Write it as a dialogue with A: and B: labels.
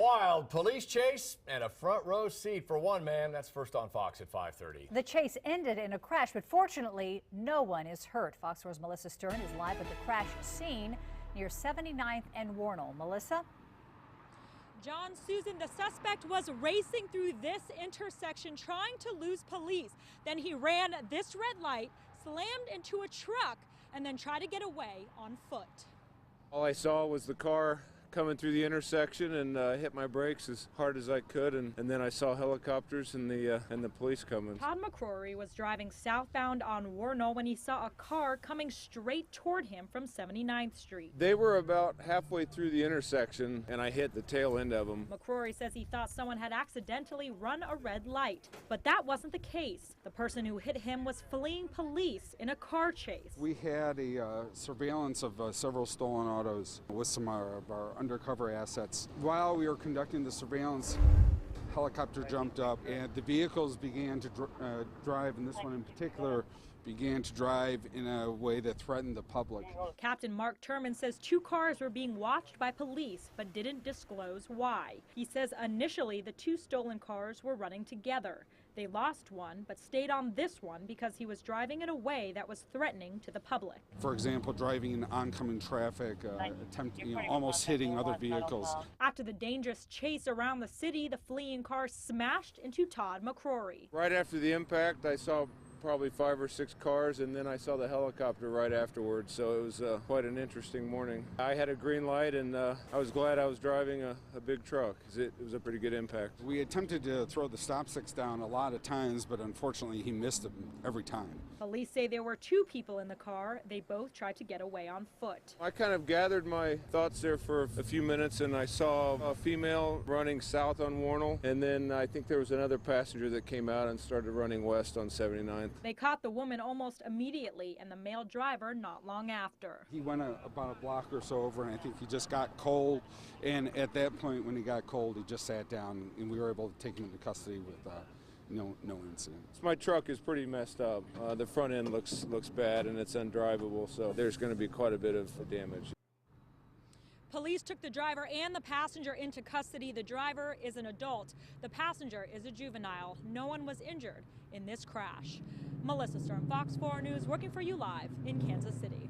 A: wild police chase and a front row seat for one man. That's first on Fox at 5:30.
B: The chase ended in a crash, but fortunately, no one is hurt. Fox 4's Melissa Stern is live at the crash scene near 79th and Wornall. Melissa?
C: John, Susan, the suspect was racing through this intersection trying to lose police. Then he ran this red light, slammed into a truck, and then tried to get away on foot.
D: All I saw was the car coming through the intersection and hit my brakes as hard as I could, and then I saw helicopters and the police coming.
C: Todd Macrorie was driving southbound on Wornall when he saw a car coming straight toward him from 79th Street.
D: They were about halfway through the intersection and I hit the tail end of them.
C: Macrorie says he thought someone had accidentally run a red light, but that wasn't the case. The person who hit him was fleeing police in a car chase.
E: We had a surveillance of several stolen autos with some of our undercover assets. While we were conducting the surveillance, helicopter jumped up and the vehicles began to drive, and this one in particular began to drive in a way that threatened the public.
C: Captain Mark Terman says 2 cars were being watched by police but didn't disclose why. He says initially the 2 stolen cars were running together. They lost one but stayed on this one because he was driving in a way that was threatening to the public.
E: For example, driving in oncoming traffic, almost hitting other vehicles.
C: After the dangerous chase around the city, the fleeing car smashed into Todd Macrorie.
D: Right after the impact, I saw probably 5 or 6 cars, and then I saw the helicopter right afterwards, so it was quite an interesting morning. I had a green light, and I was glad I was driving a big truck, because it was a pretty good impact.
E: We attempted to throw the stop sticks down a lot of times, but unfortunately he missed them every time.
C: Police say there were 2 people in the car. They both tried to get away on foot.
D: I kind of gathered my thoughts there for a few minutes, and I saw a female running south on Wornall, and then I think there was another passenger that came out and started running west on 79th.
C: They caught the woman almost immediately and the male driver not long after.
E: He went about a block or so over, and I think he just got cold, and at that point when he got cold he just sat down, and we were able to take him into custody with no incident.
D: My truck is pretty messed up. The front end looks bad and it's undrivable, so there's going to be quite a bit of damage.
C: Police took the driver and the passenger into custody. The driver is an adult. The passenger is a juvenile. No one was injured in this crash. Melissa Stern, Fox 4 News, working for you live in Kansas City.